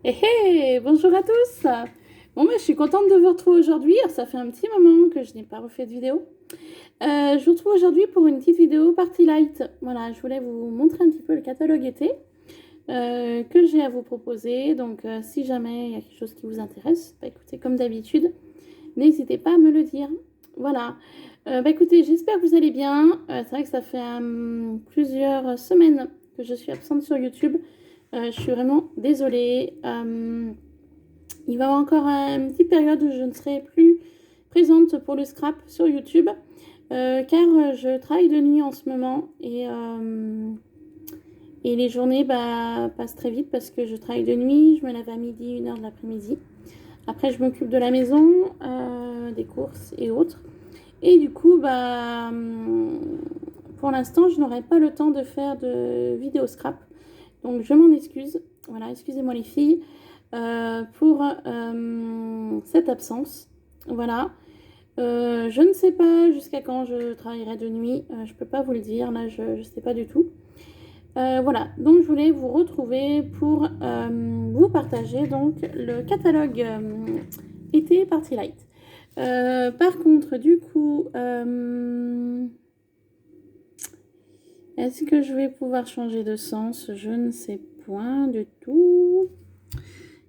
Hé hé, bonjour à tous. Bon, je suis contente de vous retrouver aujourd'hui. Alors, ça fait un petit moment que je n'ai pas refait de vidéo. Je vous retrouve aujourd'hui pour une petite vidéo party light. Voilà, je voulais vous montrer un petit peu le catalogue été que j'ai à vous proposer. Donc, si jamais il y a quelque chose qui vous intéresse, bah, écoutez, comme d'habitude, n'hésitez pas à me le dire. Voilà. Écoutez, j'espère que vous allez bien. C'est vrai que ça fait plusieurs semaines que je suis absente sur YouTube. Je suis vraiment désolée. Il va y avoir encore une petite période où je ne serai plus présente pour le scrap sur YouTube. Car je travaille de nuit en ce moment et les journées passent très vite parce que je travaille de nuit, je me lève à midi, 1h de l'après-midi. Après, je m'occupe de la maison, des courses et autres. Et du coup, pour l'instant, je n'aurai pas le temps de faire de vidéo scrap. Donc, je m'en excuse. Voilà, excusez-moi les filles pour cette absence. Voilà. Je ne sais pas jusqu'à quand je travaillerai de nuit. Je ne peux pas vous le dire. Là, je ne sais pas du tout. Voilà, donc je voulais vous retrouver pour vous partager donc le catalogue été Party Light. Par contre, du coup, est-ce que je vais pouvoir changer de sens? Je ne sais point du tout.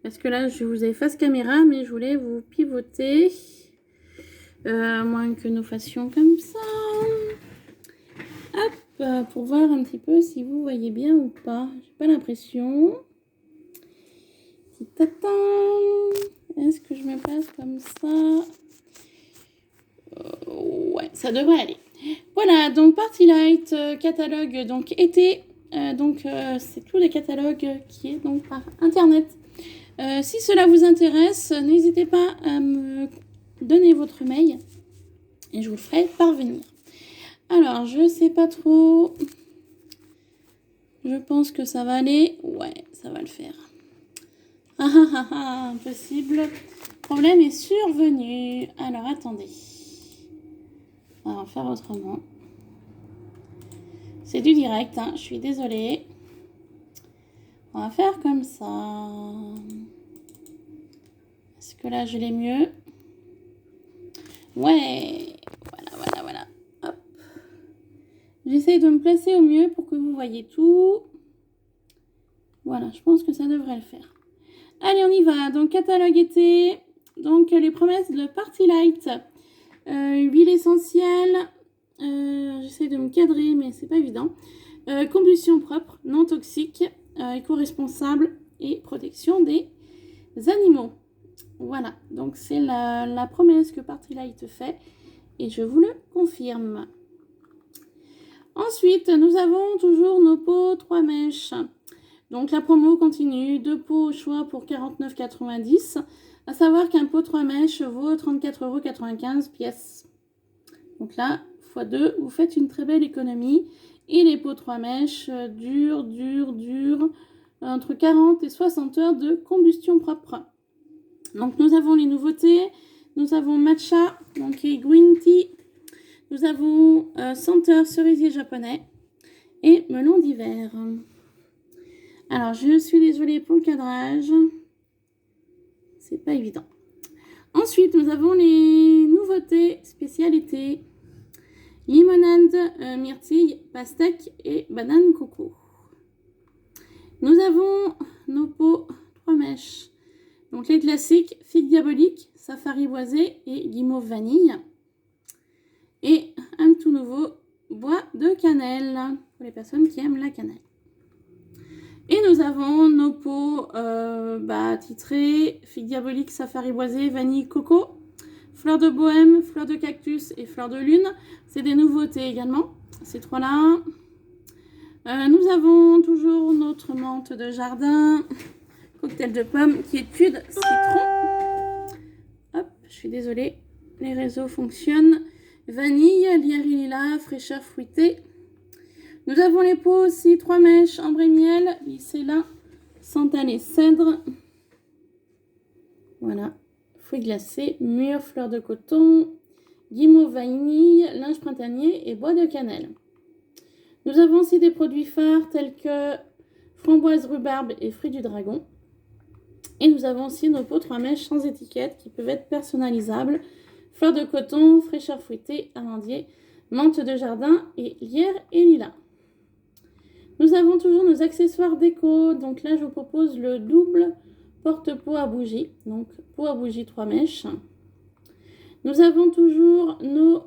Parce que là, je vous ai face caméra, mais je voulais vous pivoter. À moins que nous fassions comme ça. Hop, pour voir un petit peu si vous voyez bien ou pas. J'ai pas l'impression. Est-ce que je me passe comme ça? Ouais, ça devrait aller. Voilà, donc Party Light, catalogue donc été. C'est tous les catalogues qui est donc par internet. Si cela vous intéresse, n'hésitez pas à me donner votre mail et je vous le ferai parvenir. Alors, je sais pas trop. Je pense que ça va aller. Ouais, ça va le faire. Impossible. Problème est survenu. Alors, attendez. On va faire autrement. C'est du direct, hein. Je suis désolée. On va faire comme ça. Est-ce que là, je l'ai mieux? Ouais. Voilà. Hop. J'essaie de me placer au mieux pour que vous voyez tout. Voilà, je pense que ça devrait le faire. Allez, on y va. Donc, catalogue été. Donc, les promesses de Party Light. Huile essentielle. J'essaie de me cadrer, mais c'est pas évident. Combustion propre, non toxique, éco-responsable et protection des animaux. Voilà, donc c'est la promesse que Party Light fait et je vous le confirme. Ensuite, nous avons toujours nos pots 3 mèches. Donc la promo continue, 2 pots au choix pour 49,90 €. À savoir qu'un pot 3 mèches vaut 34,95 € pièce. Donc là, x2, vous faites une très belle économie. Et les pots 3 mèches durent entre 40 et 60 heures de combustion propre. Donc nous avons les nouveautés. Nous avons matcha, donc green tea. Nous avons senteur cerisier japonais et melon d'hiver. Alors je suis désolée pour le cadrage. C'est pas évident. Ensuite, nous avons les nouveautés spécialités. Limonade, myrtille, pastèque et banane coco. Nous avons nos pots 3 mèches. Donc les classiques, figue diabolique, safari boisé et guimauve vanille. Et un tout nouveau, bois de cannelle, pour les personnes qui aiment la cannelle. Et nous avons nos pots titrés, figue diabolique, safari boisé, vanille, coco. Fleur de bohème, fleur de cactus et fleur de lune. C'est des nouveautés également, ces trois-là. Nous avons toujours notre menthe de jardin, cocktail de pommes, quiétude, citron. Hop, je suis désolée, les réseaux fonctionnent. Vanille, lierre lilas, fraîcheur fruitée. Nous avons les pots aussi, 3 mèches, ambre et miel, lycéla, santal et cèdre. Voilà. Fruits glacés, mûres, fleurs de coton, guimauve vanille, linge printanier et bois de cannelle. Nous avons aussi des produits phares tels que framboise rhubarbe et fruits du dragon. Et nous avons aussi nos pots 3 mèches sans étiquette qui peuvent être personnalisables. Fleurs de coton, fraîcheur fouettée, amandier, menthe de jardin et lierre et lilas. Nous avons toujours nos accessoires déco. Donc là, je vous propose le double porte-pot à bougie. Donc, pot à bougie 3 mèches. Nous avons toujours nos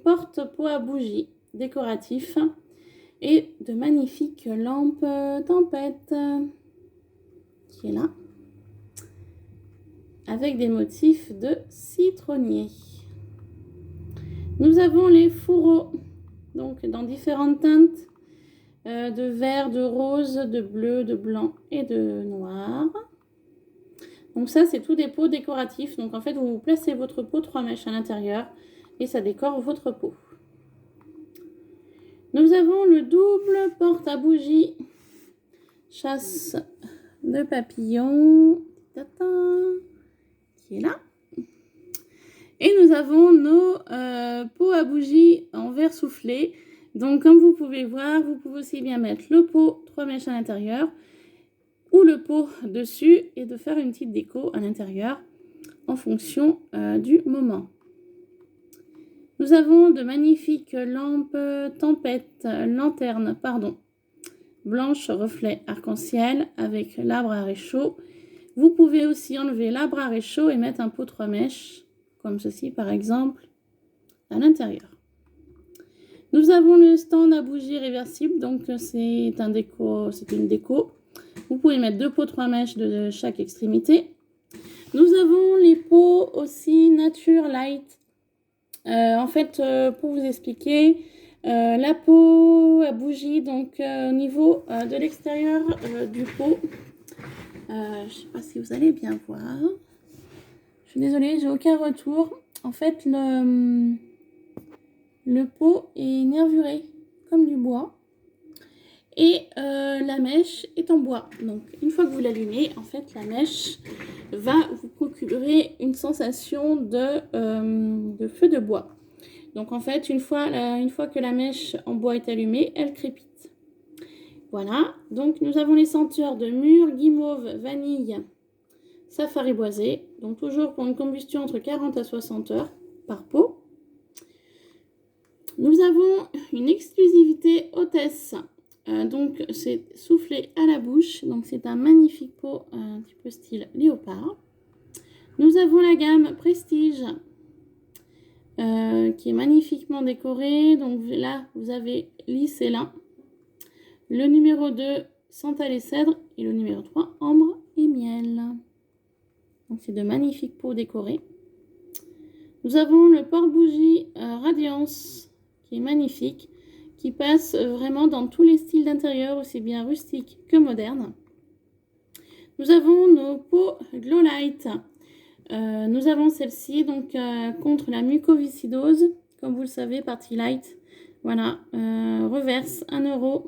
porte-pot à bougie décoratifs. Et de magnifiques lampes tempête qui est là. Avec des motifs de citronnier. Nous avons les fourreaux. Donc, dans différentes teintes. De vert, de rose, de bleu, de blanc et de noir. Donc ça, c'est tout des pots décoratifs. Donc en fait, vous placez votre pot 3 mèches à l'intérieur et ça décore votre pot. Nous avons le double porte à bougie chasse de papillons qui est là. Et nous avons nos pots à bougie en verre soufflé. Donc, comme vous pouvez voir, vous pouvez aussi bien mettre le pot 3 mèches à l'intérieur ou le pot dessus et de faire une petite déco à l'intérieur en fonction du moment. Nous avons de magnifiques lampes tempête, lanternes, blanches reflet arc-en-ciel avec l'arbre à réchaud. Vous pouvez aussi enlever l'arbre à réchaud et mettre un pot 3 mèches, comme ceci par exemple, à l'intérieur. Nous avons le stand à bougie réversible, donc c'est une déco. Vous pouvez mettre 2 pots 3 mèches de chaque extrémité. Nous avons les pots aussi Nature Light. En fait, pour vous expliquer, la peau à bougie, donc au niveau de l'extérieur du pot, je ne sais pas si vous allez bien voir. Je suis désolée, j'ai aucun retour. En fait, le pot est nervuré comme du bois et la mèche est en bois. Donc une fois que vous l'allumez, en fait la mèche va vous procurer une sensation de feu de bois. Donc en fait une fois que la mèche en bois est allumée, elle crépite. Voilà, donc nous avons les senteurs de mûre, guimauve, vanille, safari boisé. Donc toujours pour une combustion entre 40 à 60 heures par pot. Nous avons une exclusivité hôtesse, donc c'est soufflé à la bouche, donc c'est un magnifique pot un petit peu style léopard. Nous avons la gamme Prestige qui est magnifiquement décorée, donc là vous avez lys et lin, le numéro 2 santal et cèdre et le numéro 3 ambre et miel. Donc c'est de magnifiques pots décorés. Nous avons le porte-bougie Radiance qui est magnifique, qui passe vraiment dans tous les styles d'intérieur, aussi bien rustique que moderne. Nous avons nos pots Glow Light. Nous avons celle-ci donc contre la mucoviscidose, comme vous le savez, partie light. Voilà, reverse 1 €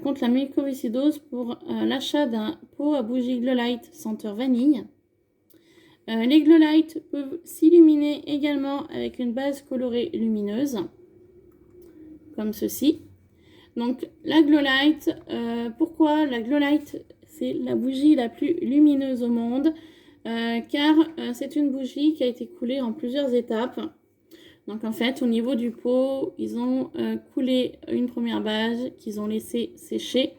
contre la mucoviscidose pour l'achat d'un pot à bougie Glow Light senteur vanille. Les Glow Light peuvent s'illuminer également avec une base colorée lumineuse, comme ceci. Donc la Glow Light, pourquoi la Glow Light? C'est la bougie la plus lumineuse au monde, car c'est une bougie qui a été coulée en plusieurs étapes. Donc en fait, au niveau du pot, ils ont coulé une première base qu'ils ont laissé sécher.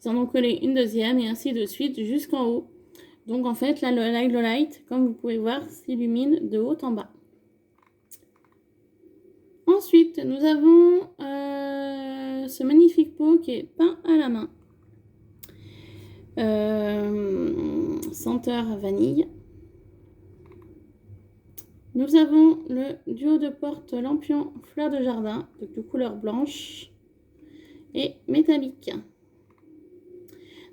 Ils en ont collé une deuxième et ainsi de suite jusqu'en haut. Donc en fait, la Glow Light, comme vous pouvez voir, s'illumine de haut en bas. Ensuite, nous avons ce magnifique pot qui est peint à la main. Senteur vanille. Nous avons le duo de porte lampion fleur de jardin de couleur blanche et métallique.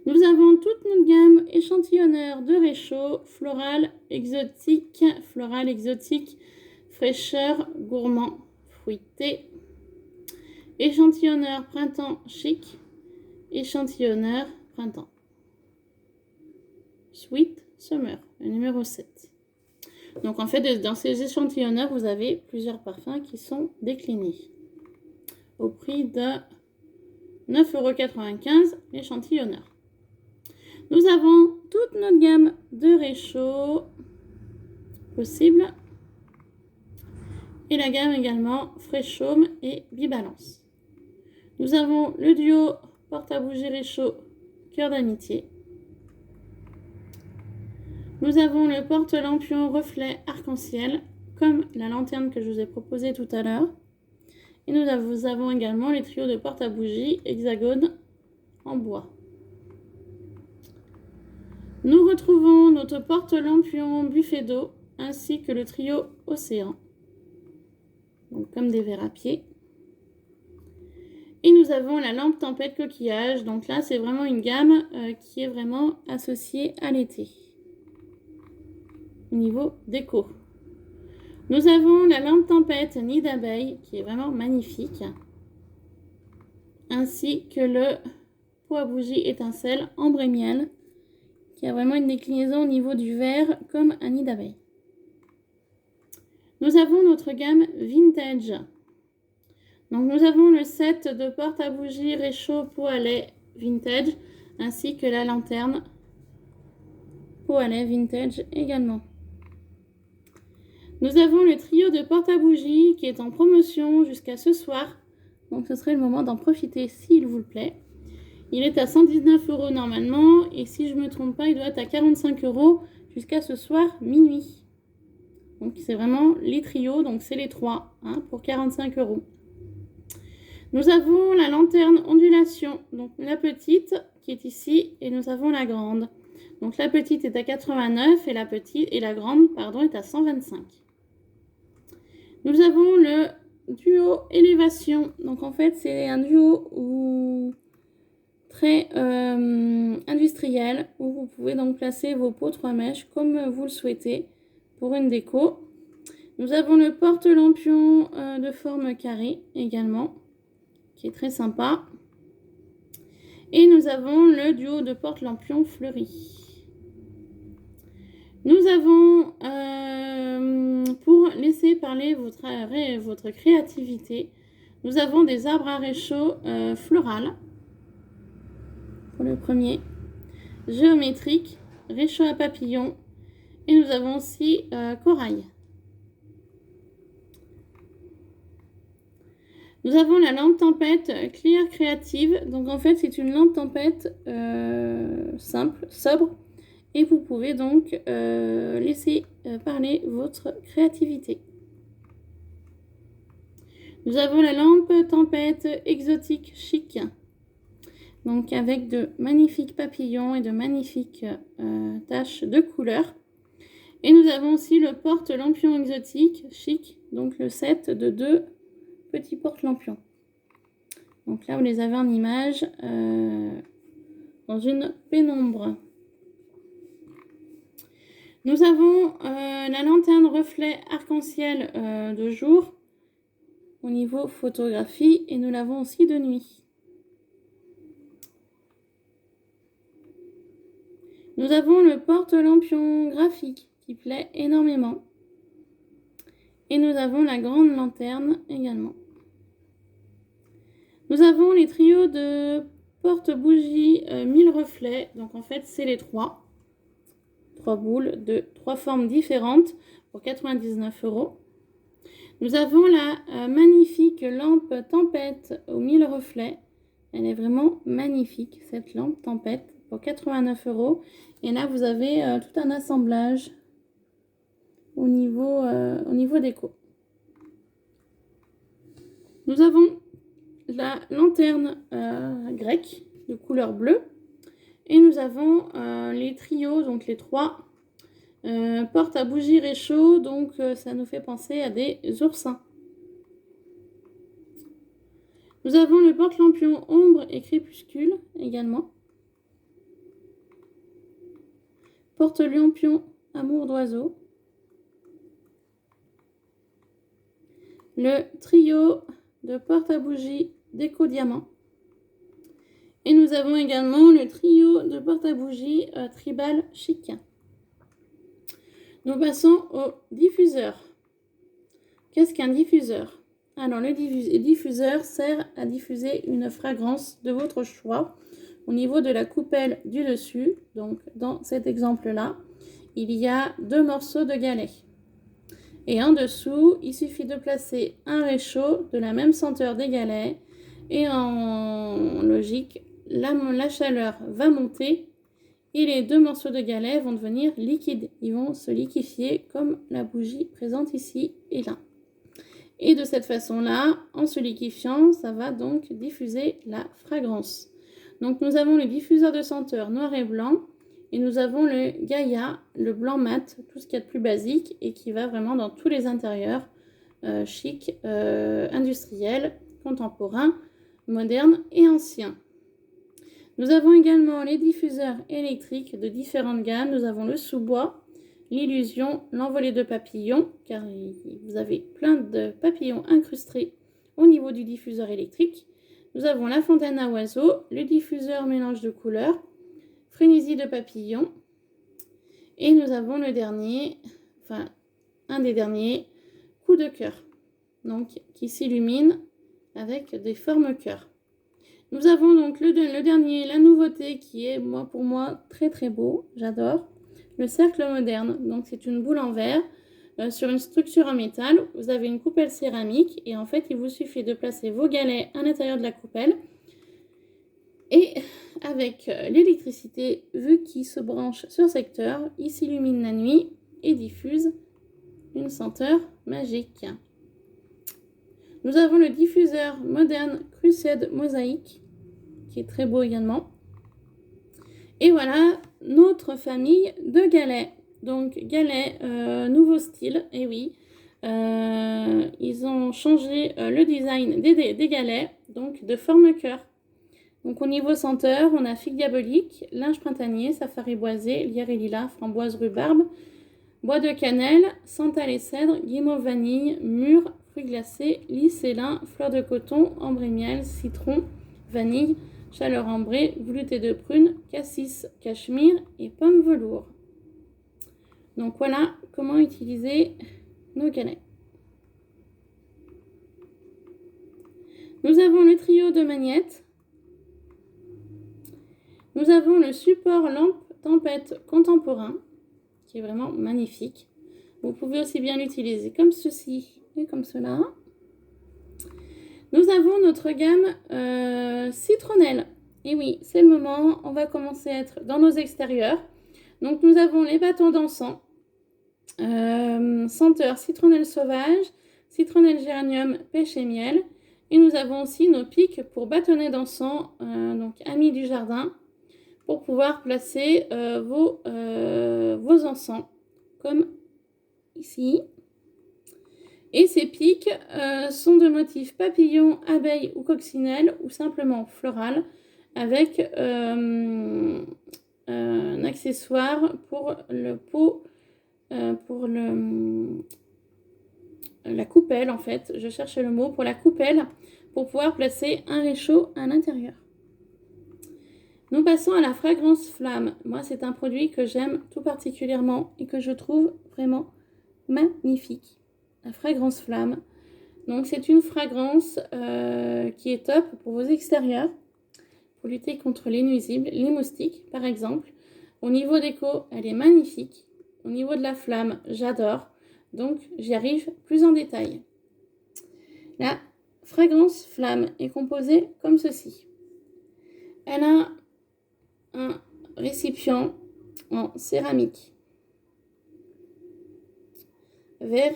Nous avons toute notre gamme échantillonneur de réchaud, floral exotique, fraîcheur, gourmand, fruité, échantillonneur printemps chic, échantillonneur printemps. Sweet Summer, le numéro 7. Donc en fait, dans ces échantillonneurs, vous avez plusieurs parfums qui sont déclinés au prix de 9,95 € l'échantillonneur. Nous avons toute notre gamme de réchauds possible. Et la gamme également Freshhome et Bibalance. Nous avons le duo porte à bougie réchaud cœur d'amitié. Nous avons le porte-lampion reflet arc-en-ciel, comme la lanterne que je vous ai proposée tout à l'heure. Et nous avons également les trios de porte à bougie hexagone en bois. Nous retrouvons notre porte-lampion buffet d'eau, ainsi que le trio océan, donc comme des verres à pied. Et nous avons la lampe tempête coquillage, donc là c'est vraiment une gamme qui est vraiment associée à l'été. Au niveau déco. Nous avons la lampe tempête nid d'abeille qui est vraiment magnifique. Ainsi que le pot à bougie étincelle ambre et miel qui a vraiment une déclinaison au niveau du vert comme un nid d'abeille. Nous avons notre gamme vintage. Donc nous avons le set de porte à bougie réchaud pot à lait vintage ainsi que la lanterne pot à lait vintage également. Nous avons le trio de porte à bougie qui est en promotion jusqu'à ce soir. Donc ce serait le moment d'en profiter s'il vous plaît. Il est à 119 € normalement et si je ne me trompe pas, il doit être à 45 € jusqu'à ce soir minuit. Donc c'est vraiment les trios, donc c'est les trois pour 45 €. Nous avons la lanterne ondulation, donc la petite qui est ici et nous avons la grande. Donc la petite est à 89 et la grande est à 125. Nous avons le duo élévation. Donc en fait c'est un duo très industriel où vous pouvez donc placer vos pots 3 mèches comme vous le souhaitez pour une déco. Nous avons le porte-lampion de forme carrée également qui est très sympa. Et nous avons le duo de porte-lampion fleuri. Nous avons, pour laisser parler votre créativité, nous avons des arbres à réchaud floral pour le premier, géométrique, réchaud à papillons, et nous avons aussi corail. Nous avons la lampe tempête Clear Creative. Donc en fait c'est une lampe tempête simple, sobre. Et vous pouvez donc laisser parler votre créativité. Nous avons la lampe tempête exotique chic. Donc avec de magnifiques papillons et de magnifiques taches de couleurs. Et nous avons aussi le porte-lampion exotique chic. Donc le set de 2 petits porte-lampions. Donc là, vous les avez en image dans une pénombre. Nous avons la lanterne reflet arc-en-ciel de jour au niveau photographie et nous l'avons aussi de nuit. Nous avons le porte-lampion graphique qui plaît énormément. Et nous avons la grande lanterne également. Nous avons les trios de porte-bougies 1000 reflets. Donc en fait, c'est les 3 boules de 3 formes différentes pour 99 €. Nous avons la magnifique lampe tempête aux 1000 reflets. Elle est vraiment magnifique, cette lampe tempête, pour 89 €. Et là, vous avez tout un assemblage au niveau déco. Nous avons la lanterne grecque de couleur bleue et nous avons les trios, donc les 3 portes à bougie réchaud, donc ça nous fait penser à des oursins. Nous avons le porte-lampion ombre et crépuscule également. Porte-lampion amour d'oiseau. Le trio de porte à bougie déco diamant. Et nous avons également le trio de porte à bougie tribal chic. Nous passons au diffuseur. Qu'est-ce qu'un diffuseur? Alors le diffuseur sert à diffuser une fragrance de votre choix, au niveau de la coupelle du dessus, donc dans cet exemple-là, il y a 2 morceaux de galet. Et en dessous, il suffit de placer un réchaud de la même senteur des galets. Et en logique, la chaleur va monter et les 2 morceaux de galets vont devenir liquides. Ils vont se liquéfier comme la bougie présente ici et là. Et de cette façon-là, en se liquéfiant, ça va donc diffuser la fragrance. Donc nous avons le diffuseur de senteur noir et blanc. Et nous avons le Gaïa, le blanc mat, tout ce qu'il y a de plus basique et qui va vraiment dans tous les intérieurs, chic, industriels, contemporains, modernes et anciens. Nous avons également les diffuseurs électriques de différentes gammes. Nous avons le sous-bois, l'illusion, l'envolée de papillons, car vous avez plein de papillons incrustés au niveau du diffuseur électrique. Nous avons la fontaine à oiseaux, le diffuseur mélange de couleurs, frénésie de papillons. Et nous avons le dernier, enfin un des derniers, coup de cœur, donc qui s'illumine avec des formes cœur. Nous avons donc le dernier, la nouveauté qui est pour moi très très beau, j'adore, le cercle moderne. Donc c'est une boule en verre sur une structure en métal. Vous avez une coupelle céramique et en fait il vous suffit de placer vos galets à l'intérieur de la coupelle. Et avec l'électricité, vu qu'il se branche sur secteur, il s'illumine la nuit et diffuse une senteur magique. Nous avons le diffuseur moderne Crusade Mosaïque, qui est très beau également. Et voilà notre famille de galets. Donc galets nouveau style, et oui. Ils ont changé le design des galets, donc de forme cœur. Donc au niveau senteur, on a figue diabolique, linge printanier, safari boisé, lierre et lilas, framboise, rhubarbe, bois de cannelle, santal et cèdre, guimauve vanille, mûre, fruits glacés, lys et lin, fleur de coton, ambre et miel, citron, vanille, chaleur ambrée, velouté de prune, cassis, cachemire et pomme velours. Donc voilà comment utiliser nos galets. Nous avons le trio de magnettes. Nous avons le support lampe tempête contemporain, qui est vraiment magnifique. Vous pouvez aussi bien l'utiliser comme ceci et comme cela. Nous avons notre gamme citronnelle. Et oui, c'est le moment, on va commencer à être dans nos extérieurs. Donc nous avons les bâtons d'encens, senteur citronnelle sauvage, citronnelle géranium, pêche et miel. Et nous avons aussi nos pics pour bâtonnets d'encens, donc amis du jardin, pour pouvoir placer vos encens, comme ici. Et ces pics sont de motifs papillon, abeille ou coccinelle, ou simplement floral, avec un accessoire pour le pot, pour la coupelle en fait. Je cherchais le mot pour la coupelle, pour pouvoir placer un réchaud à l'intérieur. Nous passons à la fragrance flamme. Moi, c'est un produit que j'aime tout particulièrement et que je trouve vraiment magnifique. La fragrance flamme. Donc, c'est une fragrance qui est top pour vos extérieurs, pour lutter contre les nuisibles, les moustiques, par exemple. Au niveau déco, elle est magnifique. Au niveau de la flamme, j'adore. Donc, j'y arrive plus en détail. La fragrance flamme est composée comme ceci. Elle a un récipient en céramique verre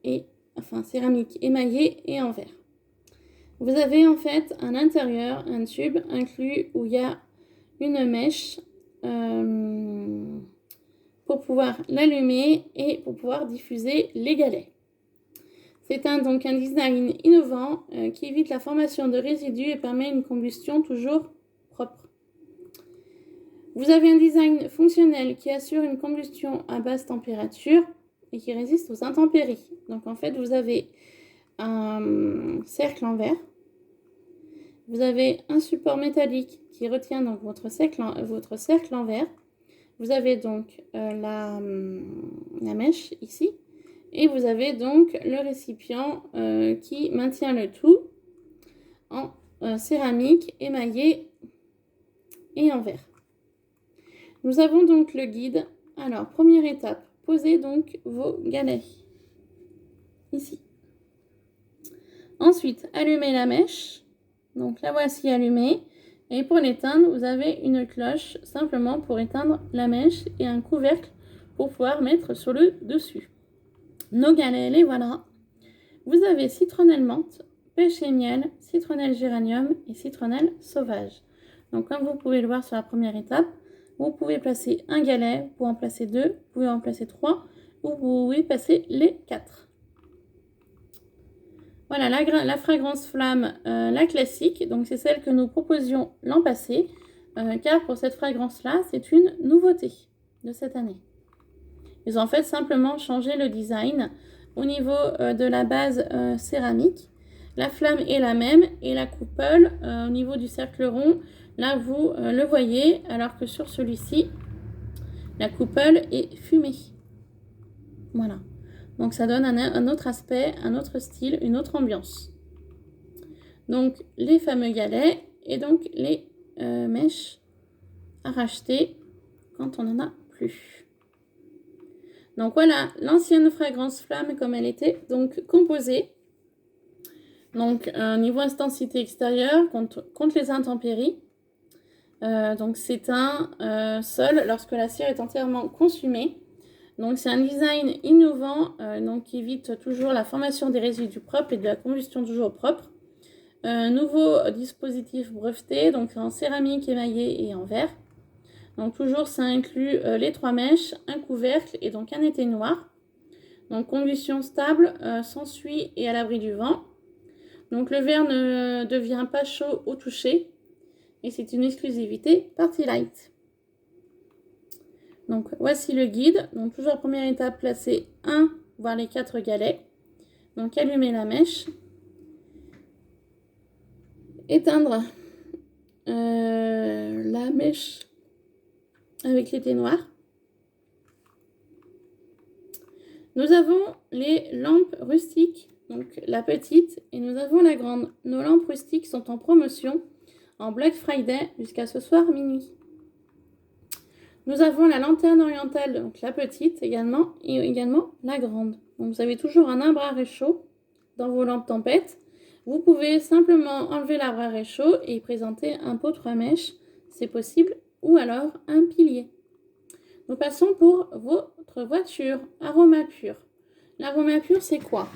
et céramique émaillée et en verre. Vous avez en fait à l'intérieur un tube inclus où il y a une mèche pour pouvoir l'allumer et pour pouvoir diffuser les galets. C'est donc un design innovant qui évite la formation de résidus et permet une combustion toujours propre. Vous avez un design fonctionnel qui assure une combustion à basse température et qui résiste aux intempéries. Donc en fait, vous avez un cercle en verre. Vous avez un support métallique qui retient donc votre cercle en verre. Vous avez donc la mèche ici. Et vous avez donc le récipient qui maintient le tout en céramique émaillée et en vert. Nous avons donc le guide. Alors, première étape, posez donc vos galets ici. Ensuite, allumez la mèche. Donc, la voici allumée. Et pour l'éteindre, vous avez une cloche simplement pour éteindre la mèche et un couvercle pour pouvoir mettre sur le dessus. Nos galets, les voilà. Vous avez citronnelle menthe, pêche et miel, citronnelle géranium et citronnelle sauvage. Donc, comme vous pouvez le voir sur la première étape, vous pouvez placer un galet, vous pouvez en placer 2, vous pouvez en placer 3, ou vous pouvez passer les 4. Voilà, la fragrance flamme, la classique, donc c'est celle que nous proposions l'an passé, car pour cette fragrance-là, c'est une nouveauté de cette année. Ils ont en fait simplement changé le design au niveau de la base céramique. La flamme est la même et la coupole au niveau du cercle rond, là vous le voyez, alors que sur celui-ci, la coupole est fumée. Voilà. Donc ça donne un autre aspect, un autre style, une autre ambiance. Donc les fameux galets et donc les mèches à racheter quand on n'en a plus. Donc voilà l'ancienne fragrance flamme comme elle était donc composée. Donc niveau intensité extérieure contre les intempéries. Donc s'éteint seul lorsque la cire est entièrement consumée. Donc c'est un design innovant donc qui évite toujours la formation des résidus propres et de la combustion toujours propre. Nouveau dispositif breveté, donc en céramique émaillée et en verre. Donc toujours ça inclut les 3 mèches, un couvercle et donc un éteignoir. Donc combustion stable, sans suie et à l'abri du vent. Donc le verre ne devient pas chaud au toucher et c'est une exclusivité Party Light. Donc voici le guide. Donc toujours première étape, placer 1 voire les 4 galets. Donc allumer la mèche. Éteindre la mèche avec l'éteignoir. Nous avons les lampes rustiques, donc la petite, et nous avons la grande. Nos lampes rustiques sont en promotion en Black Friday jusqu'à ce soir minuit. Nous avons la lanterne orientale, donc la petite également, et également la grande. Donc vous avez toujours un arbre à réchaud dans vos lampes tempête. Vous pouvez simplement enlever l'arbre à réchaud et y présenter un pot 3 mèches, c'est possible, ou alors un pilier. Nous passons pour votre voiture, Aroma Pur. L'aroma pur, c'est quoi?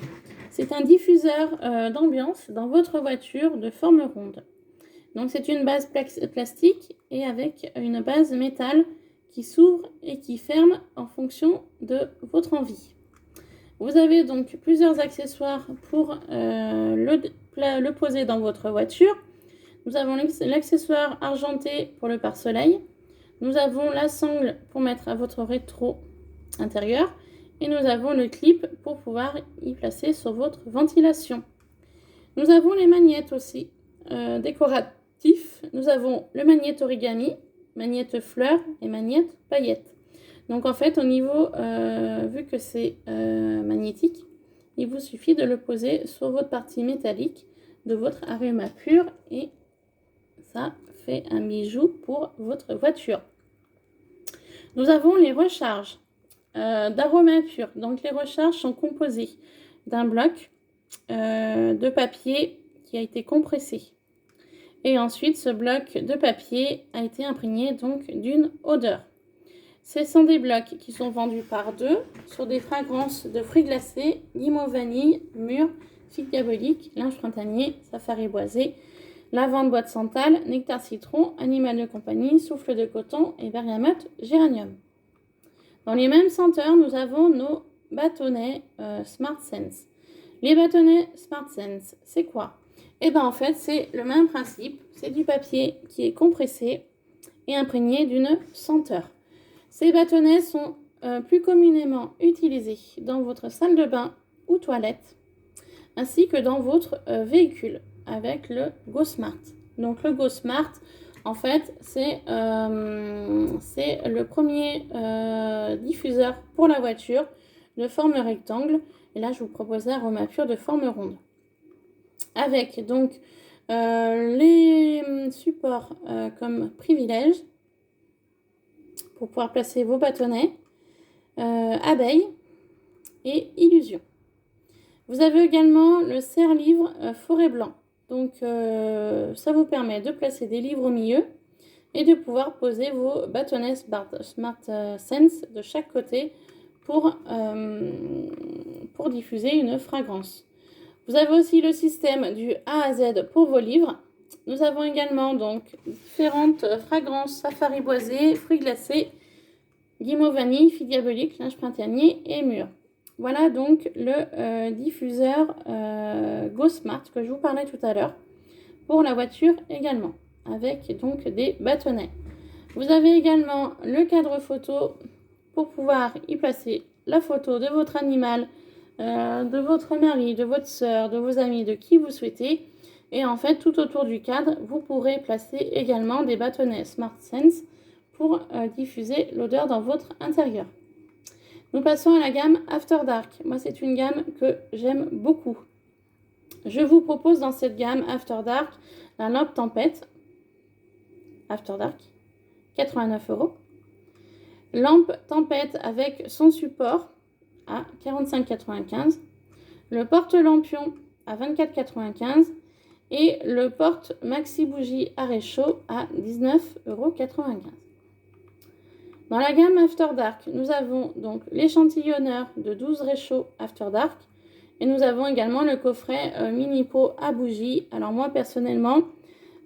C'est un diffuseur d'ambiance dans votre voiture de forme ronde. Donc c'est une base plastique et avec une base métal qui s'ouvre et qui ferme en fonction de votre envie. Vous avez donc plusieurs accessoires pour le poser dans votre voiture. Nous avons l'accessoire argenté pour le pare-soleil. Nous avons la sangle pour mettre à votre rétro intérieur. Et nous avons le clip pour pouvoir y placer sur votre ventilation. Nous avons les magnettes aussi décoratifs. Nous avons le magnète origami, magnète fleur et magnète paillettes. Donc en fait au niveau, vu que c'est magnétique, il vous suffit de le poser sur votre partie métallique de votre Aroma Pur et ça fait un bijou pour votre voiture. Nous avons les recharges d'Aroma Pur. Donc les recharges sont composées d'un bloc de papier qui a été compressé. Et ensuite, ce bloc de papier a été imprégné donc d'une odeur. Ce sont des blocs qui sont vendus par 2 sur des fragrances de fruits glacés, guimauve vanille, mûre, figue diabolique, linge printanier, safari boisé, lavande boîte santal, nectar citron, animal de compagnie, souffle de coton et bergamote géranium. Dans les mêmes senteurs, nous avons nos bâtonnets Smart Sense. Les bâtonnets Smart Sense, c'est quoi? Eh bien en fait, c'est le même principe. C'est du papier qui est compressé et imprégné d'une senteur. Ces bâtonnets sont plus communément utilisés dans votre salle de bain ou toilette, ainsi que dans votre véhicule avec le GoSmart. Donc le GoSmart, en fait, c'est le premier diffuseur pour la voiture de forme rectangle. Et là, je vous propose l'Aroma Pur de forme ronde. Avec donc Les supports comme privilège pour pouvoir placer vos bâtonnets, abeilles et illusion. Vous avez également le serre-livre forêt blanc. Donc ça vous permet de placer des livres au milieu et de pouvoir poser vos bâtonnets Smart Sense de chaque côté pour diffuser une fragrance. Vous avez aussi le système du A à Z pour vos livres. Nous avons également donc différentes fragrances safari boisé, fruits glacés, guimauve vanille, fille diabolique, linge printanier et mûr. Voilà donc le diffuseur Go Smart que je vous parlais tout à l'heure pour la voiture également, avec donc des bâtonnets. Vous avez également le cadre photo pour pouvoir y placer la photo de votre animal, de votre mari, de votre soeur, de vos amis, de qui vous souhaitez. Et en fait, tout autour du cadre, vous pourrez placer également des bâtonnets Smart Sense pour diffuser l'odeur dans votre intérieur. Nous passons à la gamme After Dark. Moi, c'est une gamme que j'aime beaucoup. Je vous propose dans cette gamme After Dark la lampe Tempête After Dark, 89 €. Lampe Tempête avec son support à 45,95 €. Le porte-lampion à 24,95 € et le porte maxi bougie à réchaud à 19,95 €. Dans la gamme After Dark, nous avons donc l'échantillonneur de 12 réchauds After Dark et nous avons également le coffret mini pot à bougie. Alors moi personnellement,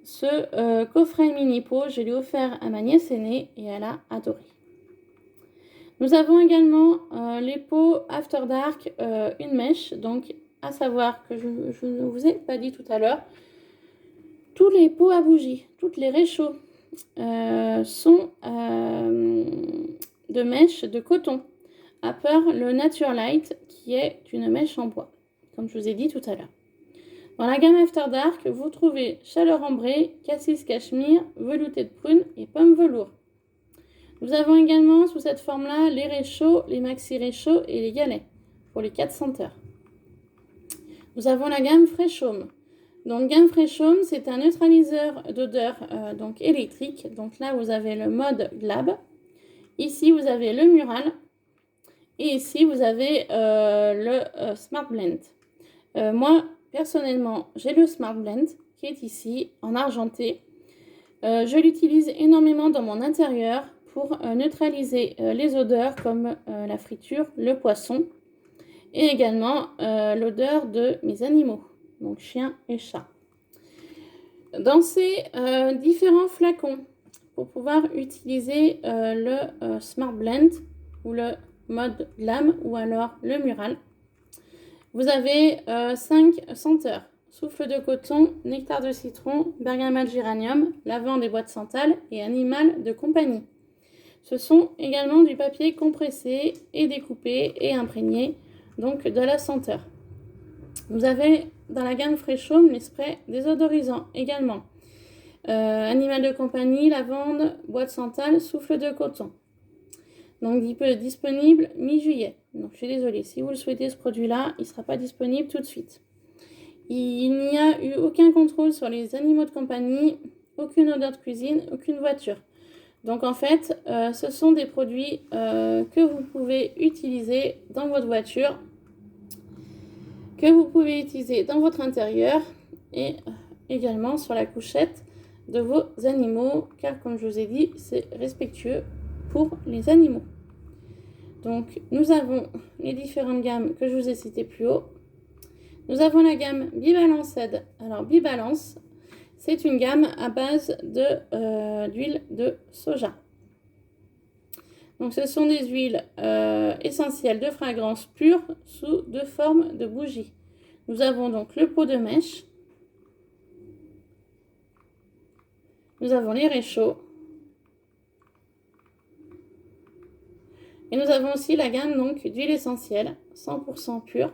ce coffret mini pot, je l'ai offert à ma nièce aînée et elle a adoré. Nous avons également les pots After Dark, une mèche, donc à savoir que je ne vous ai pas dit tout à l'heure, tous les pots à bougie, toutes les réchauds sont de mèche de coton, à part le Nature Light qui est une mèche en bois, comme je vous ai dit tout à l'heure. Dans la gamme After Dark, vous trouvez chaleur ambrée, cassis cachemire, velouté de prune et pomme velours. Nous avons également sous cette forme-là les réchauds, les maxi réchauds et les galets pour les 4 senteurs. Nous avons la gamme Fresh Home. Donc gamme Fresh Home, c'est un neutraliseur d'odeur donc électrique. Donc là, vous avez le mode Glab. Ici, vous avez le Mural. Et ici, vous avez le Smart Blend. Moi, personnellement, j'ai le Smart Blend qui est ici en argenté. Je l'utilise énormément dans mon intérieur pour neutraliser les odeurs comme la friture, le poisson et également l'odeur de mes animaux, donc chiens et chats. Dans ces différents flacons, pour pouvoir utiliser le Smart Blend ou le mode Glam ou alors le Mural, vous avez 5 senteurs. Souffle de coton, nectar de citron, bergamote géranium, lavande et bois de santal et animal de compagnie. Ce sont également du papier compressé et découpé et imprégné donc de la senteur. Vous avez dans la gamme Fresh Home les sprays désodorisants également. Animal de compagnie, lavande, bois de santal, souffle de coton. Donc disponible mi-juillet. Donc je suis désolée, si vous le souhaitez ce produit-là, il ne sera pas disponible tout de suite. Il n'y a eu aucun contrôle sur les animaux de compagnie, aucune odeur de cuisine, aucune voiture. Donc en fait, ce sont des produits que vous pouvez utiliser dans votre voiture, que vous pouvez utiliser dans votre intérieur et également sur la couchette de vos animaux, car comme je vous ai dit, c'est respectueux pour les animaux. Donc nous avons les différentes gammes que je vous ai citées plus haut. Nous avons la gamme Bibalanced. Alors Bibalance, c'est une gamme à base d'huile de soja. Donc ce sont des huiles essentielles de fragrance pure sous deux formes de bougies. Nous avons donc le pot de mèche. Nous avons les réchauds. Et nous avons aussi la gamme donc d'huile essentielle 100% pure.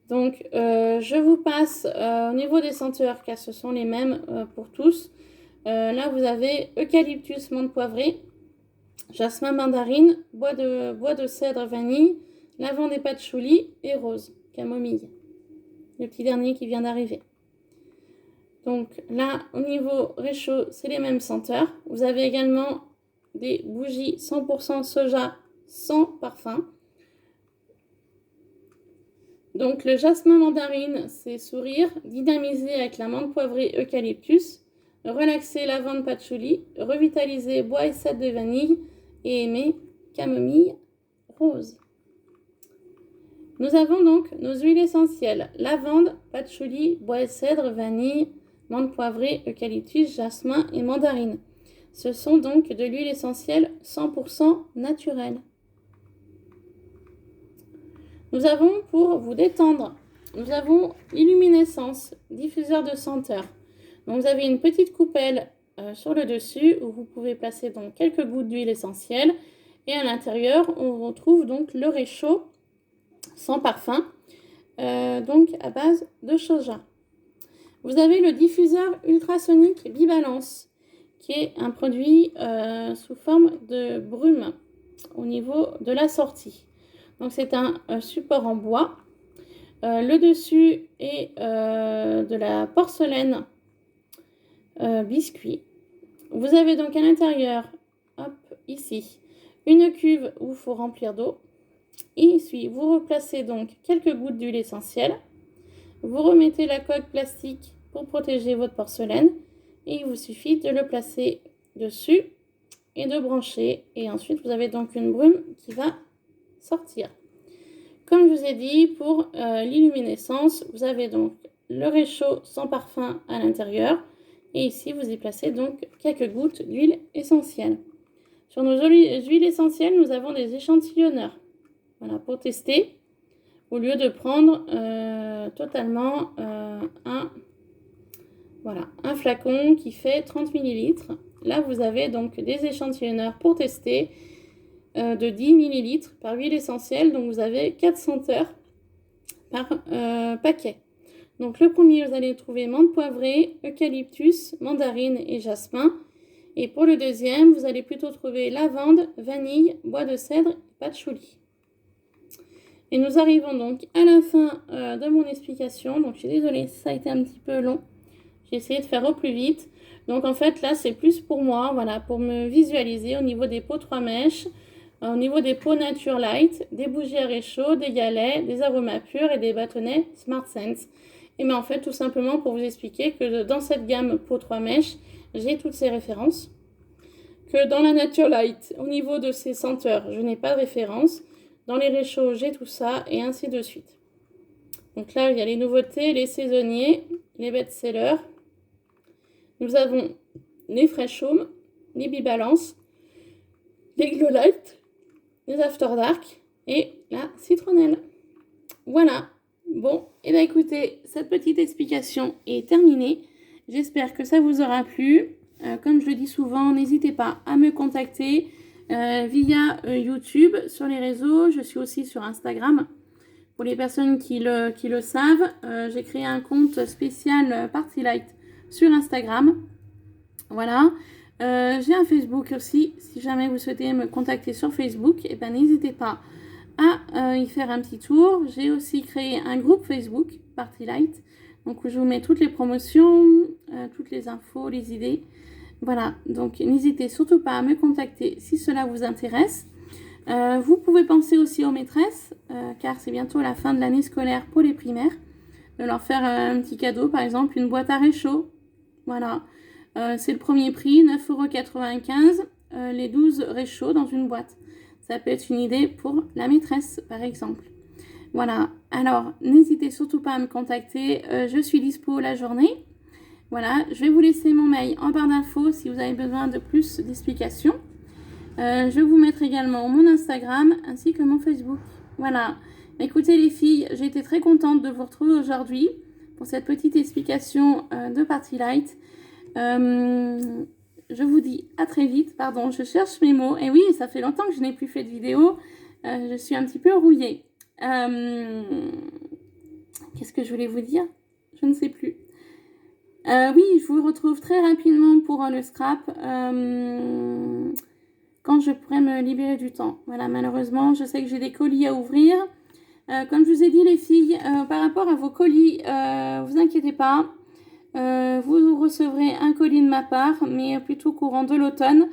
Donc je vous passe au niveau des senteurs car ce sont les mêmes pour tous. Là vous avez eucalyptus menthe poivrée, jasmin mandarine, bois de cèdre vanille, lavande et patchouli et rose, camomille. Le petit dernier qui vient d'arriver. Donc là, au niveau réchaud, c'est les mêmes senteurs. Vous avez également des bougies 100% soja sans parfum. Donc le jasmin mandarine, c'est sourire, dynamiser avec la menthe poivrée eucalyptus, relaxer lavande patchouli, revitaliser bois et cèdre de vanille et aimer camomille rose. Nous avons donc nos huiles essentielles, lavande, patchouli, bois et cèdre, vanille, menthe poivrée, eucalyptus, jasmin et mandarine. Ce sont donc de l'huile essentielle 100% naturelle. Nous avons, pour vous détendre, nous avons Illuminescence, diffuseur de senteur. Donc vous avez une petite coupelle sur le dessus où vous pouvez placer donc quelques gouttes d'huile essentielle. Et à l'intérieur, on retrouve donc le réchaud sans parfum, donc à base de soja. Vous avez le diffuseur ultrasonique bibalance, qui est un produit sous forme de brume au niveau de la sortie. Donc c'est un support en bois. Le dessus est de la porcelaine biscuit. Vous avez donc à l'intérieur, hop, ici, une cuve où il faut remplir d'eau. Et ici, vous replacez donc quelques gouttes d'huile essentielle. Vous remettez la coque plastique pour protéger votre porcelaine. Et il vous suffit de le placer dessus et de brancher. Et ensuite, vous avez donc une brume qui va sortir. Comme je vous ai dit, pour l'illuminescence, vous avez donc le réchaud sans parfum à l'intérieur. Et ici, vous y placez donc quelques gouttes d'huile essentielle. Sur nos huiles essentielles, nous avons des échantillonneurs. Voilà, pour tester, au lieu de prendre totalement un flacon qui fait 30 ml. Là, vous avez donc des échantillonneurs pour tester de 10 ml par huile essentielle. Donc, vous avez 4 senteurs par paquet. Donc, le premier, vous allez trouver menthe poivrée, eucalyptus, mandarine et jasmin. Et pour le deuxième, vous allez plutôt trouver lavande, vanille, bois de cèdre, patchouli. Et nous arrivons donc à la fin de mon explication. Donc, je suis désolée, ça a été un petit peu long. J'ai essayé de faire au plus vite. Donc, en fait, là, c'est plus pour moi, voilà, pour me visualiser au niveau des pots 3 mèches, au niveau des pots Nature Light, des bougies à réchaud, des galets, des aromas purs et des bâtonnets Smart Sense. Et bien, en fait, tout simplement pour vous expliquer que dans cette gamme pot 3 mèches, j'ai toutes ces références. Que dans la Nature Light, au niveau de ces senteurs, je n'ai pas de référence. Dans les réchauds, j'ai tout ça et ainsi de suite. Donc là, il y a les nouveautés, les saisonniers, les best-sellers. Nous avons les Fresh Home, les Bibalance, les Glow Light, les After Dark et la citronnelle. Voilà. Bon, et bien écoutez, cette petite explication est terminée. J'espère que ça vous aura plu. Comme je le dis souvent, n'hésitez pas à me contacter via YouTube sur les réseaux. Je suis aussi sur Instagram. Pour les personnes qui le savent, j'ai créé un compte spécial Party Light sur Instagram. Voilà. J'ai un Facebook aussi. Si jamais vous souhaitez me contacter sur Facebook, eh ben, n'hésitez pas à y faire un petit tour. J'ai aussi créé un groupe Facebook Party Light. Donc, où je vous mets toutes les promotions, toutes les infos, les idées. Voilà, donc n'hésitez surtout pas à me contacter si cela vous intéresse. Vous pouvez penser aussi aux maîtresses, car c'est bientôt la fin de l'année scolaire pour les primaires, de leur faire un petit cadeau, par exemple une boîte à réchaud. Voilà, c'est le premier prix, 9,95 €, les 12 réchauds dans une boîte. Ça peut être une idée pour la maîtresse, par exemple. Voilà, alors n'hésitez surtout pas à me contacter, je suis dispo la journée. Voilà, je vais vous laisser mon mail en barre d'infos si vous avez besoin de plus d'explications. Je vais vous mettre également mon Instagram ainsi que mon Facebook. Voilà, écoutez les filles, j'ai été très contente de vous retrouver aujourd'hui pour cette petite explication de Party Light. Je vous dis à très vite, pardon, je cherche mes mots. Et oui, ça fait longtemps que je n'ai plus fait de vidéo, je suis un petit peu rouillée. Qu'est-ce que je voulais vous dire? Je ne sais plus. Oui, je vous retrouve très rapidement pour le scrap quand je pourrai me libérer du temps. Voilà, malheureusement, je sais que j'ai des colis à ouvrir. Comme je vous ai dit, les filles, par rapport à vos colis, vous inquiétez pas. Vous recevrez un colis de ma part, mais plutôt courant de l'automne,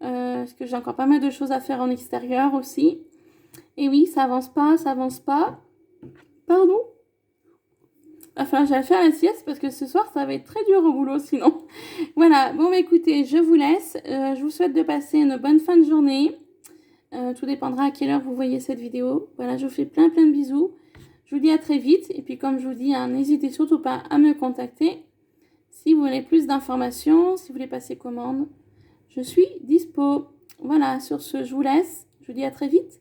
parce que j'ai encore pas mal de choses à faire en extérieur aussi. Et oui, ça avance pas, ça avance pas. Pardon. Enfin, j'allais faire la sieste parce que ce soir, ça va être très dur au boulot sinon. Voilà, bon bah écoutez, je vous laisse. Je vous souhaite de passer une bonne fin de journée. Tout dépendra à quelle heure vous voyez cette vidéo. Voilà, je vous fais plein de bisous. Je vous dis à très vite. Et puis comme je vous dis, hein, n'hésitez surtout pas à me contacter. Si vous voulez plus d'informations, si vous voulez passer commande, je suis dispo. Voilà, sur ce, je vous laisse. Je vous dis à très vite.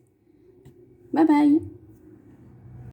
Bye bye.